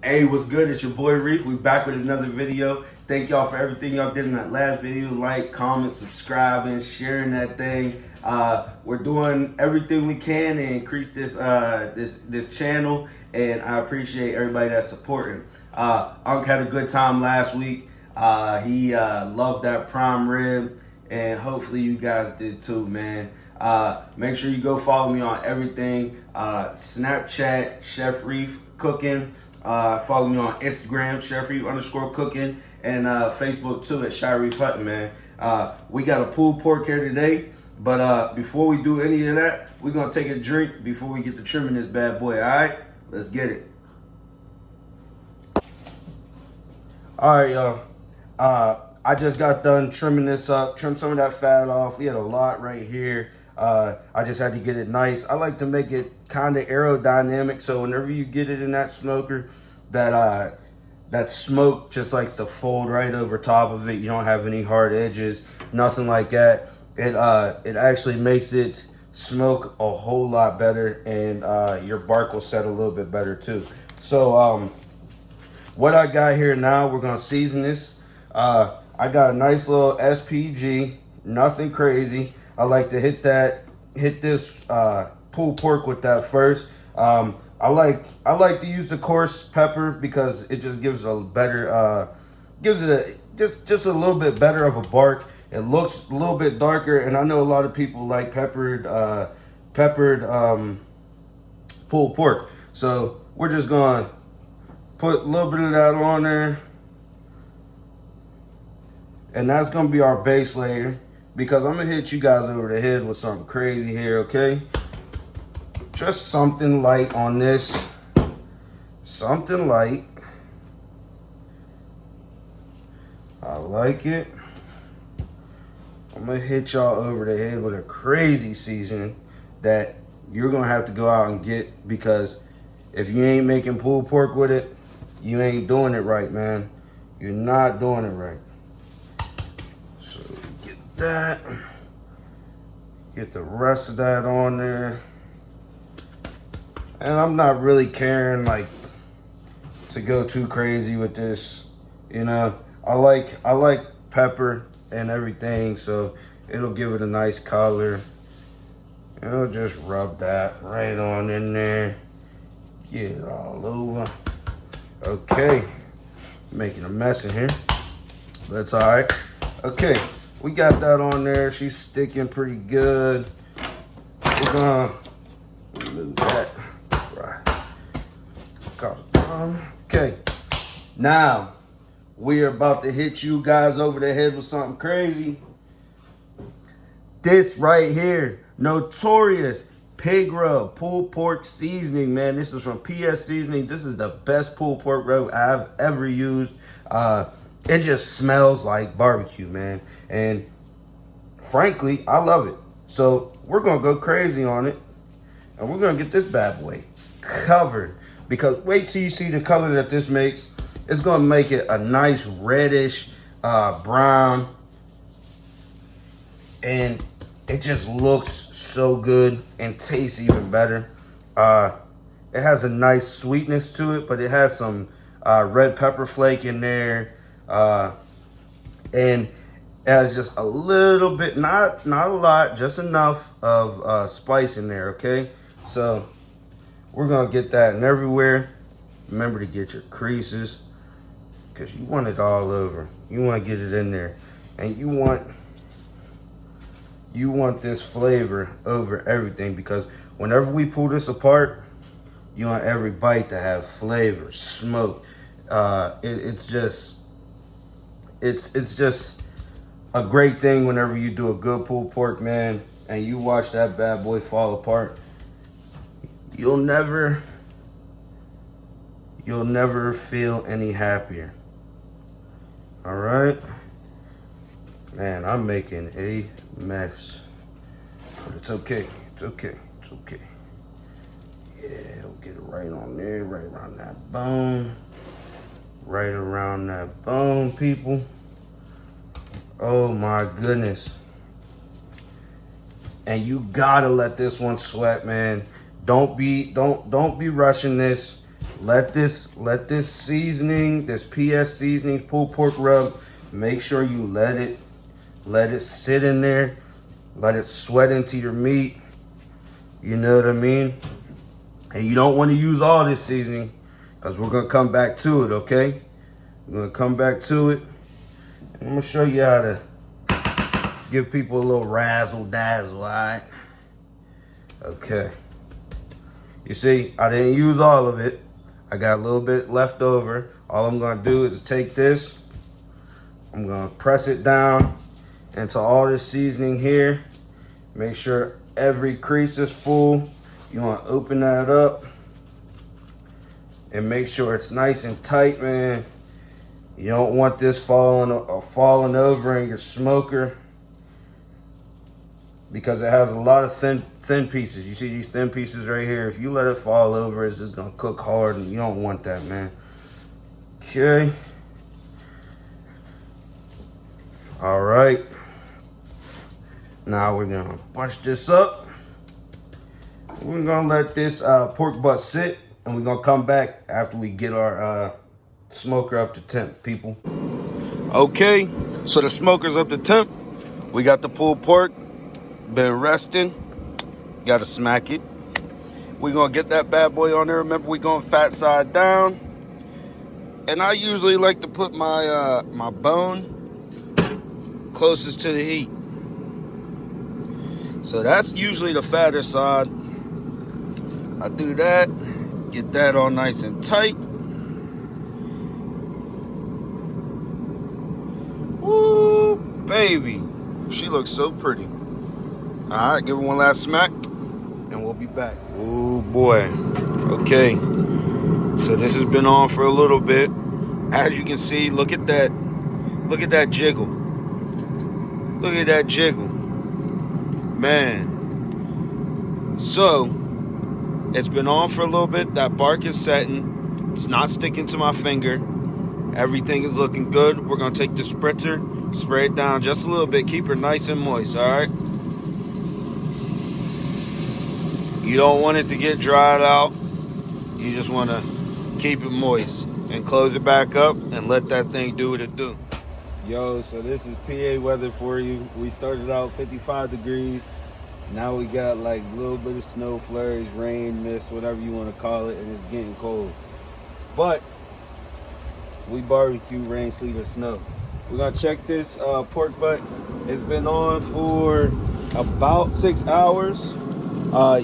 Hey, what's good? It's your boy Reef. We back with another video. Thank y'all for everything y'all did in that last video. Like, comment, subscribing, sharing that thing. We're doing everything we can to increase this this channel, and I appreciate everybody that's supporting. Unc had a good time last week. He loved that prime rib, and hopefully you guys did too, man. Make sure you go follow me on everything. Snapchat, Chef Reef Cooking. Follow me on Instagram, Chef Reef _cooking, and Facebook too at Shy Reef Hutton, man. We got a pulled pork here today, but before we do any of that, we're gonna take a drink before we get to trimming this bad boy. All right, let's get it. All right, y'all. I just got done trimming this up, trim some of that fat off. We had a lot right here. I just had to get it nice. I like to make it kind of aerodynamic, so whenever you get it in that smoker, that smoke just likes to fold right over top of it. You don't have any hard edges, nothing like that. It actually makes it smoke a whole lot better, and your bark will set a little bit better too. So what I got here now, we're gonna season this. I got a nice little SPG, nothing crazy. I like to hit this pulled pork with that first. I like to use the coarse pepper because it just gives it a better, gives it just a little bit better of a bark. It looks a little bit darker, and I know a lot of people like peppered pulled pork. So we're just gonna put a little bit of that on there, and that's gonna be our base layer. Because I'm gonna hit you guys over the head with something crazy here, okay? Just something light on this. Something light. I like it. I'm gonna hit y'all over the head with a crazy seasoning that you're gonna have to go out and get, because if you ain't making pulled pork with it, you ain't doing it right, man. You're not doing it right. That, get the rest of that on there, and I'm not really caring like to go too crazy with this, you know. I like pepper and everything, so it'll give it a nice color. And I'll just rub that right on in there, get it all over. Okay, making a mess in here, that's all right. Okay, we got that on there. She's sticking pretty good. We're gonna remove that. Right. Okay. Now, we are about to hit you guys over the head with something crazy. This right here, Notorious Pig Rub pulled pork seasoning, man. This is from PS Seasoning. This is the best pulled pork rub I've ever used. It just smells like barbecue, man. And frankly, I love it. So we're gonna go crazy on it, and we're gonna get this bad boy covered, because wait till you see the color that this makes. It's gonna make it a nice reddish brown, and it just looks so good and tastes even better. It has a nice sweetness to it, but it has some red pepper flake in there. And it has just a little bit, not a lot, just enough of spice in there, okay? So we're gonna get that in everywhere. Remember to get your creases, because you want it all over. You want to get it in there, and you want this flavor over everything, because whenever we pull this apart, you want every bite to have flavor, smoke. It's just a great thing whenever you do a good pulled pork, man, and you watch that bad boy fall apart. You'll never feel any happier. All right, man, I'm making a mess, but it's okay. It's okay. It's okay. Yeah, we'll get it right on there, right around that bone. Right around that bone, people. Oh my goodness. And you gotta let this one sweat, man. Don't be rushing this. let this seasoning, this PS seasoning pulled pork rub, make sure you let it sit in there, let it sweat into your meat. You know what I mean? And you don't want to use all this seasoning because we're gonna come back to it, okay? We're gonna come back to it. And I'm gonna show you how to give people a little razzle dazzle, all right? Okay. You see, I didn't use all of it. I got a little bit left over. All I'm gonna do is take this, I'm gonna press it down into all this seasoning here. Make sure every crease is full. You wanna open that up and make sure it's nice and tight, man. You don't want this falling over in your smoker because it has a lot of thin pieces. You see these thin pieces right here? If you let it fall over, it's just gonna cook hard, and you don't want that, man. Okay. All right. Now we're gonna bunch this up. We're gonna let this pork butt sit, and we're gonna come back after we get our smoker up to temp, people. Okay, so the smoker's up to temp. We got the pulled pork, been resting. Gotta smack it. We're gonna get that bad boy on there. Remember, we're going fat side down. And I usually like to put my my bone closest to the heat. So that's usually the fatter side. I do that, get that all nice and tight. Woo, baby. She looks so pretty. All right, give her one last smack, and we'll be back. Oh boy. Okay. So this has been on for a little bit. As you can see, look at that. Look at that jiggle. Look at that jiggle. Man. So, it's been on for a little bit. That bark is setting. It's not sticking to my finger. Everything is looking good. We're going to take the spritzer, spray it down just a little bit. Keep her nice and moist, all right? You don't want it to get dried out. You just want to keep it moist. And close it back up and let that thing do what it do. Yo, so this is PA weather for you. We started out 55 degrees. Now we got like a little bit of snow flurries, rain, mist, whatever you want to call it, and it's getting cold. But we barbecue, rain, sleet, or snow. We're gonna check this pork butt. It's been on for about 6 hours.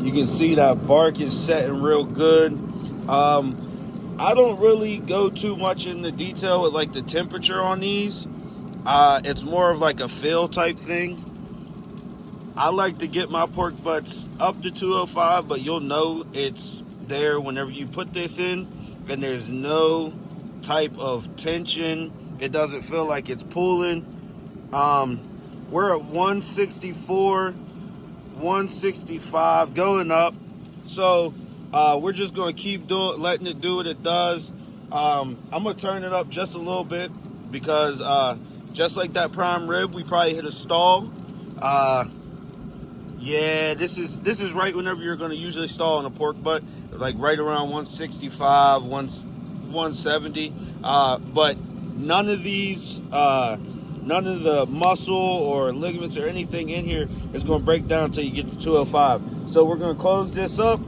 You can see that bark is setting real good. I don't really go too much into detail with like the temperature on these. It's more of like a feel type thing. I like to get my pork butts up to 205, but you'll know it's there whenever you put this in, and there's no type of tension. It doesn't feel like it's pulling. We're at 164, 165, going up. So we're just going to keep letting it do what it does. I'm going to turn it up just a little bit because just like that prime rib, we probably hit a stall. Yeah, this is right whenever you're going to usually stall on a pork butt, like right around 165, 170. But none of these, none of the muscle or ligaments or anything in here is going to break down until you get to 205. So we're going to close this up.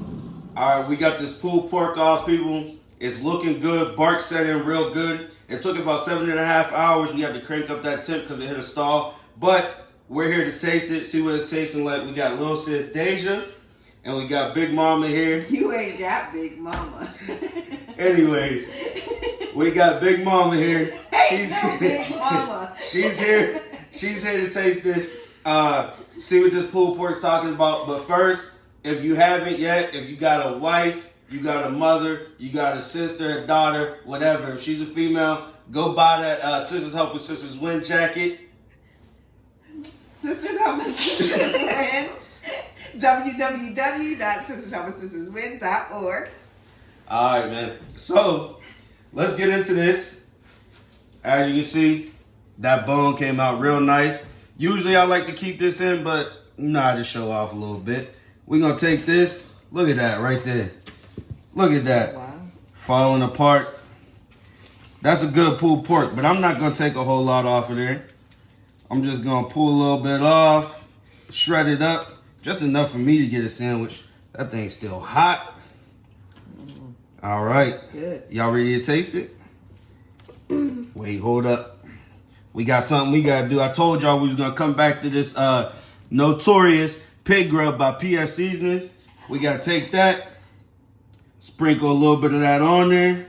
All right, we got this pulled pork off, people. It's looking good. Bark set in real good. It took about 7.5 hours. We had to crank up that temp because it hit a stall. But we're here to taste it, see what it's tasting like. We got little sis Deja, and we got Big Mama here. You ain't got Big Mama. Anyways, we got Big Mama here. She's Big Mama. She's here. She's here to taste this. See what this pulled pork's talking about. But first, if you haven't yet, if you got a wife, you got a mother, you got a sister, a daughter, whatever. If she's a female, go buy that Sisters Helping Sisters Win jacket. Sisters Helping Sisters Win. www.sistershelpingsisterswin.org. All right, man. So let's get into this. As you can see, that bone came out real nice. Usually I like to keep this in, but you know how to show off a little bit. We're going to take this. Look at that right there. Look at that. Wow. falling apart. That's a good pulled pork, but I'm not gonna take a whole lot off of there. I'm just gonna pull a little bit off, shred it up, just enough for me to get a sandwich. That thing's still hot. All right, That's good. y'all ready to taste it? Wait, hold up. We got something we gotta do. I told y'all we was gonna come back to this notorious pig rub by PS Seasonings. We gotta take that, sprinkle a little bit of that on there,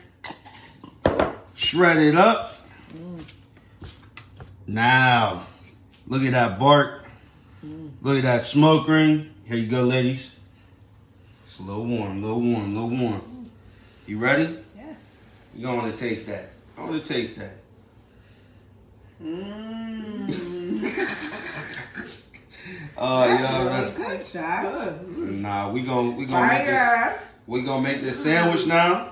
shred it up. Now, look at that bark. Look at that smoke ring. Here you go, ladies. It's a little warm, a little warm, a little warm. You ready? Yes. You gonna want to taste that. I want to taste that. Oh, Really yeah. good, Shy. Nah, we gonna make this. Fire. We gonna make this sandwich now.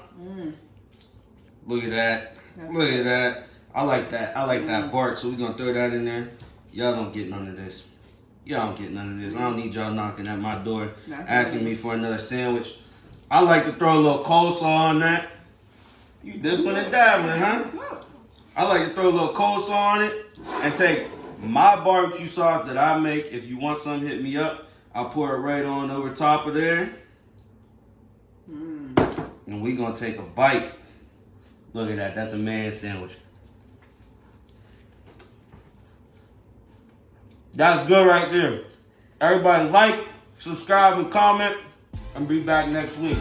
Look at that. Look at that. I like that. I like that bark. So we gonna throw that in there. Y'all don't get none of this. Y'all don't get none of this. I don't need y'all knocking at my door asking me for another sandwich. I like to throw a little coleslaw on that. You dipping and dabbling, huh? I like to throw a little coleslaw on it and take my barbecue sauce that I make. If you want some, hit me up. I'll pour it right on over top of there. And we gonna take a bite. Look at that. That's a man sandwich. That's good right there. Everybody like, subscribe, and comment. And be back next week.